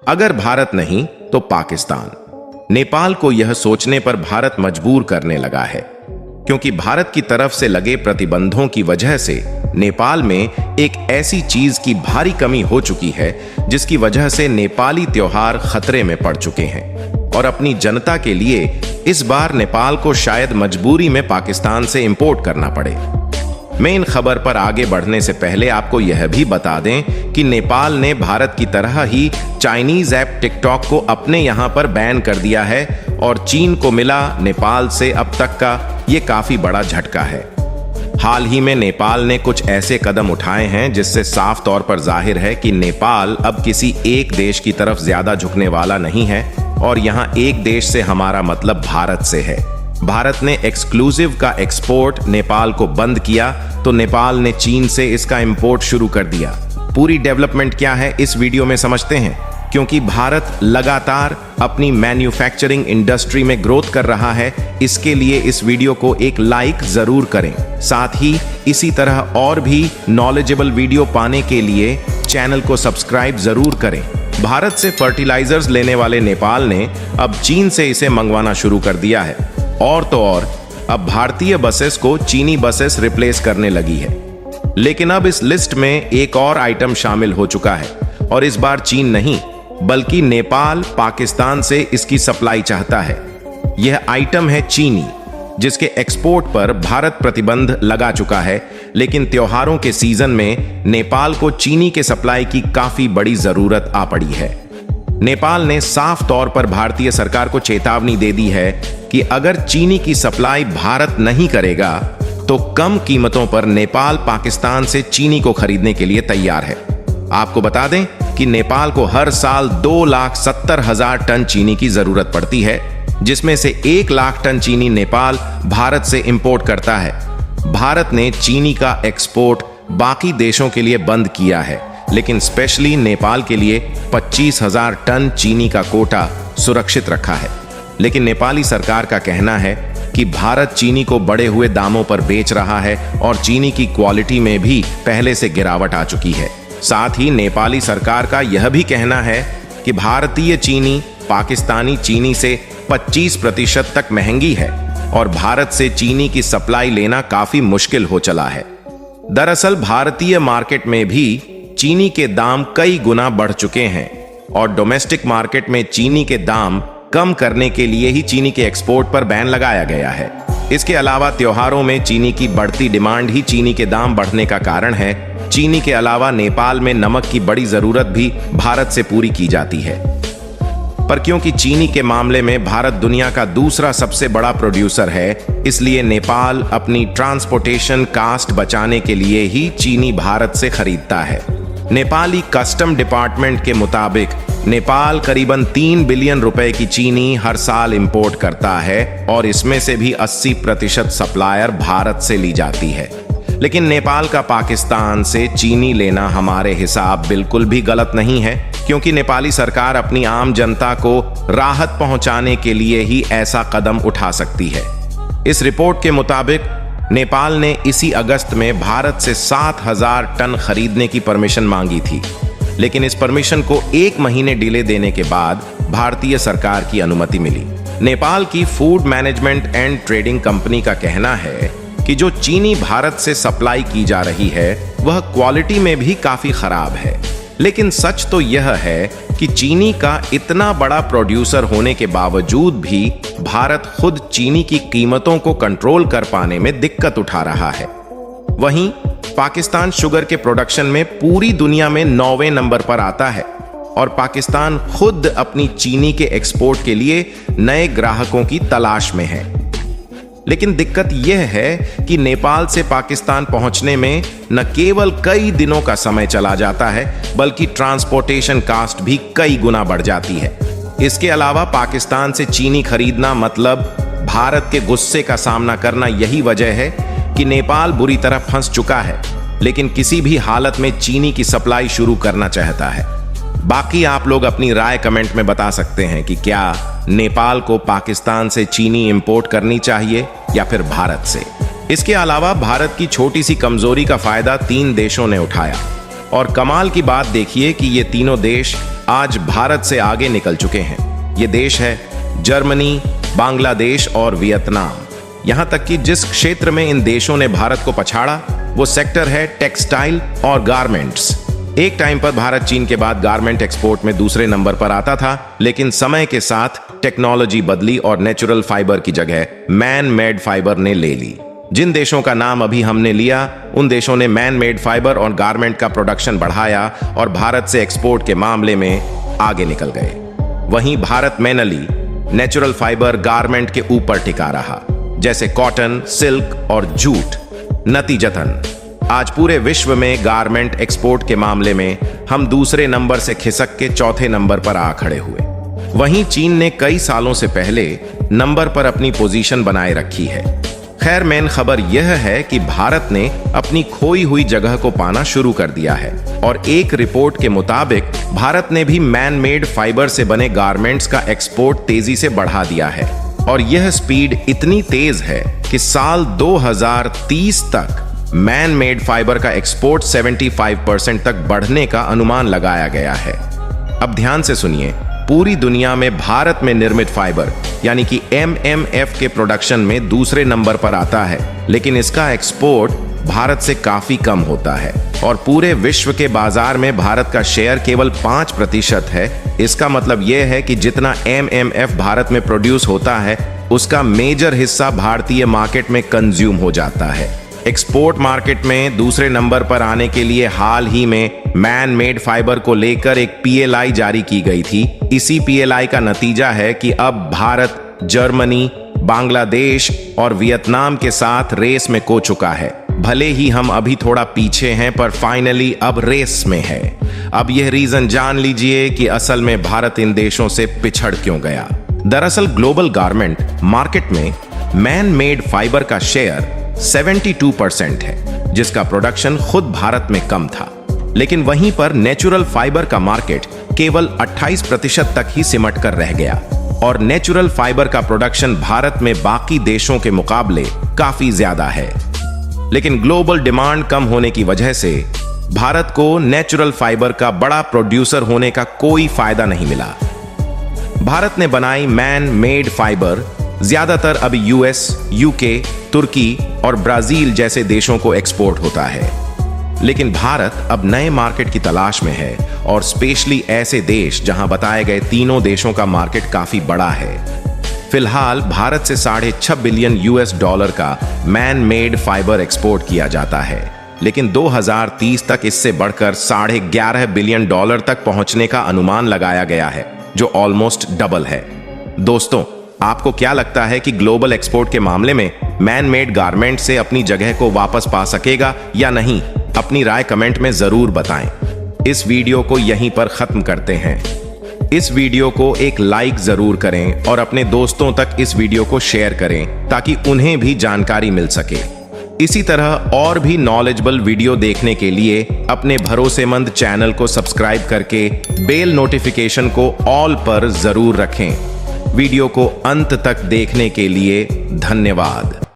अगर भारत नहीं तो पाकिस्तान। नेपाल को यह सोचने पर भारत मजबूर करने लगा है, क्योंकि भारत की तरफ से लगे प्रतिबंधों की वजह से नेपाल में एक ऐसी चीज की भारी कमी हो चुकी है जिसकी वजह से नेपाली त्योहार खतरे में पड़ चुके हैं। और अपनी जनता के लिए इस बार नेपाल को शायद मजबूरी में पाकिस्तान से इंपोर्ट करना पड़े। मैं इन खबर पर आगे बढ़ने से पहले आपको यह भी बता दें कि नेपाल ने भारत की तरह ही चाइनीज ऐप टिकटॉक को अपने यहां पर बैन कर दिया है और चीन को मिला नेपाल से अब तक का ये काफी बड़ा झटका है। हाल ही में नेपाल ने कुछ ऐसे कदम उठाए हैं जिससे साफ तौर पर जाहिर है कि नेपाल अब किसी एक देश की तरफ ज्यादा झुकने वाला नहीं है और यहां एक देश से हमारा मतलब भारत से है। भारत ने एक्सक्लूसिव का एक्सपोर्ट नेपाल को बंद किया तो नेपाल ने चीन से इसका इंपोर्ट शुरू कर दिया। पूरी डेवलपमेंट क्या है इस वीडियो में समझते हैं, क्योंकि भारत लगातार अपनी मैन्युफैक्चरिंग इंडस्ट्री में ग्रोथ कर रहा है। इसके लिए इस वीडियो को एक लाइक जरूर करें। साथ ही इसी तरह और भी नॉलेजेबल वीडियो पाने के लिए चैनल को सब्सक्राइब जरूर करें। भारत से फर्टिलाइजर्स लेने वाले नेपाल ने अब चीन से इसे मंगवाना शुरू कर दिया है। और तो और अब भारतीय बसेस को चीनी बसेस रिप्लेस करने लगी है। लेकिन अब इस लिस्ट में एक और आइटम शामिल हो चुका है और इस बार चीन नहीं बल्कि नेपाल पाकिस्तान से इसकी सप्लाई चाहता है। यह आइटम है चीनी, जिसके एक्सपोर्ट पर भारत प्रतिबंध लगा चुका है। लेकिन त्योहारों के सीजन में नेपाल को चीनी के सप्लाई की काफी बड़ी जरूरत आ पड़ी है। नेपाल ने साफ तौर पर भारतीय सरकार को चेतावनी दे दी है कि अगर चीनी की सप्लाई भारत नहीं करेगा तो कम कीमतों पर नेपाल पाकिस्तान से चीनी को खरीदने के लिए तैयार है। आपको बता दें कि नेपाल को हर साल 2,70,000 टन चीनी की जरूरत पड़ती है, जिसमें से 1 लाख टन चीनी नेपाल भारत से इंपोर्ट करता है। भारत ने चीनी का एक्सपोर्ट बाकी देशों के लिए बंद किया है, लेकिन स्पेशली नेपाल के लिए 25,000 टन चीनी का कोटा सुरक्षित रखा है। लेकिन नेपाली सरकार का कहना है कि भारत चीनी को बढ़े हुए दामों पर बेच रहा है और चीनी की क्वालिटी में भी पहले से गिरावट आ चुकी है। साथ ही नेपाली सरकार का यह भी कहना है कि भारतीय चीनी पाकिस्तानी चीनी से 25% तक महंगी है और भारत से चीनी की सप्लाई लेना काफी मुश्किल हो चला है। दरअसल भारतीय मार्केट में भी चीनी के दाम कई गुना बढ़ चुके हैं और डोमेस्टिक मार्केट में चीनी के दाम कम करने के लिए ही चीनी के एक्सपोर्ट पर बैन लगाया गया है। इसके अलावा त्योहारों में चीनी की बढ़ती डिमांड ही चीनी के दाम बढ़ने का कारण है। चीनी के अलावा नेपाल में नमक की बड़ी जरूरत भी भारत से पूरी की जाती है। पर क्योंकि चीनी के मामले में भारत दुनिया का दूसरा सबसे बड़ा प्रोड्यूसर है, इसलिए नेपाल अपनी ट्रांसपोर्टेशन कास्ट बचाने के लिए ही चीनी भारत से खरीदता है। नेपाली कस्टम डिपार्टमेंट के मुताबिक नेपाल करीबन 3 बिलियन रुपए की चीनी हर साल इंपोर्ट करता है और इसमें से भी 80% सप्लायर भारत से ली जाती है। लेकिन नेपाल का पाकिस्तान से चीनी लेना हमारे हिसाब बिल्कुल भी गलत नहीं है, क्योंकि नेपाली सरकार अपनी आम जनता को राहत पहुंचाने के लिए ही ऐसा कदम उठा सकती है। इस रिपोर्ट के मुताबिक नेपाल ने इसी अगस्त में भारत से 7,000 टन खरीदने की परमिशन मांगी थी, लेकिन इस परमिशन को 1 महीने डिले देने के बाद भारतीय सरकार की अनुमति मिली। नेपाल की food management and trading company का कहना है कि जो चीनी भारत से सप्लाई की जा रही है वह क्वालिटी में भी काफी खराब है। लेकिन सच तो यह है कि चीनी का इतना बड़ा प्रोड्यूसर होने के बावजूद भी भारत खुद चीनी की कीमतों को कंट्रोल कर पाने में दिक्कत उठा रहा है। वहीं पाकिस्तान शुगर के प्रोडक्शन में पूरी दुनिया में 9वें नंबर पर आता है और पाकिस्तान खुद अपनी चीनी के एक्सपोर्ट के लिए नए ग्राहकों की तलाश में है। लेकिन दिक्कत यह है कि नेपाल से पाकिस्तान पहुंचने में न केवल कई दिनों का समय चला जाता है, बल्कि ट्रांसपोर्टेशन कास्ट भी कई गुना बढ़ जाती है। इसके अलावा पाकिस्तान से चीनी खरीदना मतलब भारत के गुस्से का सामना करना। यही वजह है कि नेपाल बुरी तरह फंस चुका है, लेकिन किसी भी हालत में चीनी की सप्लाई शुरू करना चाहता है। बाकी आप लोग अपनी राय कमेंट में बता सकते हैं कि क्या नेपाल को पाकिस्तान से चीनी इंपोर्ट करनी चाहिए या फिर भारत से। इसके अलावा भारत की छोटी सी कमजोरी का फायदा 3 देशों ने उठाया और कमाल की बात देखिए कि ये तीनों देश आज भारत से आगे निकल चुके हैं। ये देश है जर्मनी, बांग्लादेश और वियतनाम। यहां तक कि जिस क्षेत्र में इन देशों ने भारत को पछाड़ा वो सेक्टर है टेक्सटाइल और गारमेंट्स। एक टाइम पर भारत चीन के बाद गारमेंट एक्सपोर्ट में दूसरे नंबर पर आता था, लेकिन समय के साथ टेक्नोलॉजी बदली और नेचुरल फाइबर की जगह मैन मेड फाइबर ने ले ली। जिन देशों का नाम अभी हमने लिया उन देशों ने मैन मेड फाइबर और गारमेंट का प्रोडक्शन बढ़ाया और भारत से एक्सपोर्ट के मामले में आगे निकल गए। वहीं Bharat mainly natural fibre garment के ऊपर टिका रहा, जैसे कॉटन, सिल्क और जूट। नतीजतन आज पूरे विश्व में गारमेंट एक्सपोर्ट के मामले में हम दूसरे नंबर से खिसक के चौथे नंबर पर आ खड़े हुए। वहीं चीन ने कई सालों से पहले नंबर पर अपनी पोजीशन बनाए रखी है। खैर, मेन खबर यह है कि भारत ने अपनी खोई हुई जगह को पाना शुरू कर दिया है और एक रिपोर्ट के मुताबिक भारत ने भी मैन मेड फाइबर से बने गारमेंट्स का एक्सपोर्ट तेजी से बढ़ा दिया है और यह स्पीड इतनी तेज है कि साल 2030 तक मैन मेड फाइबर का एक्सपोर्ट 75% तक बढ़ने का अनुमान लगाया गया है। अब ध्यान से सुनिए, पूरी दुनिया में भारत में निर्मित फाइबर यानी कि MMF के प्रोडक्शन में दूसरे नंबर पर आता है, लेकिन इसका एक्सपोर्ट भारत से काफी कम होता है और पूरे विश्व के बाजार में भारत का शेयर केवल 5% है। इसका मतलब यह है कि जितना MMF भारत में प्रोड्यूस होता है उसका मेजर हिस्सा भारतीय मार्केट में कंज्यूम हो जाता है। एक्सपोर्ट मार्केट में दूसरे नंबर पर आने के लिए हाल ही में मैन मेड फाइबर को लेकर एक PLI जारी की गई थी। इसी PLI का नतीजा है कि अब भारत जर्मनी, बांग्लादेश और वियतनाम के साथ रेस में खो चुका है। भले ही हम अभी थोड़ा पीछे हैं पर फाइनली अब रेस में है। अब यह रीजन जान लीजिए कि असल में भारत इन देशों से पिछड़ क्यों गया। दरअसल ग्लोबल गारमेंट मार्केट में मैन मेड फाइबर का शेयर 72% है, जिसका प्रोडक्शन खुद भारत में कम था, लेकिन वहीं पर नेचुरल फाइबर का मार्केट केवल 28% तक ही सिमट कर रह गया और नेचुरल फाइबर का प्रोडक्शन भारत में बाकी देशों के मुकाबले काफी ज्यादा है। लेकिन ग्लोबल डिमांड कम होने की वजह से भारत को नेचुरल फाइबर का बड़ा प्रोड्यूसर होने का कोई फायदा नहीं मिला। भारत ने बनाई मैन मेड फाइबर ज्यादातर अब US, UK, तुर्की और ब्राजील जैसे देशों को एक्सपोर्ट होता है, लेकिन भारत अब नए मार्केट की तलाश में है और स्पेशली ऐसे देश जहां बताए गए तीनों देशों का मार्केट काफी बड़ा है। फिलहाल भारत से $6.5 बिलियन का मैन मेड फाइबर एक्सपोर्ट किया जाता है, लेकिन 2030 तक इससे बढ़कर $11.5 बिलियन तक पहुंचने का अनुमान लगाया गया है, जो ऑलमोस्ट डबल है। दोस्तों, आपको क्या लगता है कि ग्लोबल एक्सपोर्ट के मामले में मैन मेड गारमेंट से अपनी जगह को वापस पा सकेगा या नहीं? अपनी राय कमेंट में जरूर बताएं। इस वीडियो को यहीं पर खत्म करते हैं। इस वीडियो को एक लाइक जरूर करें और अपने दोस्तों तक इस वीडियो को शेयर करें ताकि उन्हें भी जानकारी मिल सके। इसी तरह और भी नॉलेजेबल वीडियो देखने के लिए अपने भरोसेमंद चैनल को सब्सक्राइब करके बेल नोटिफिकेशन को ऑल पर जरूर रखें। वीडियो को अंत तक देखने के लिए धन्यवाद।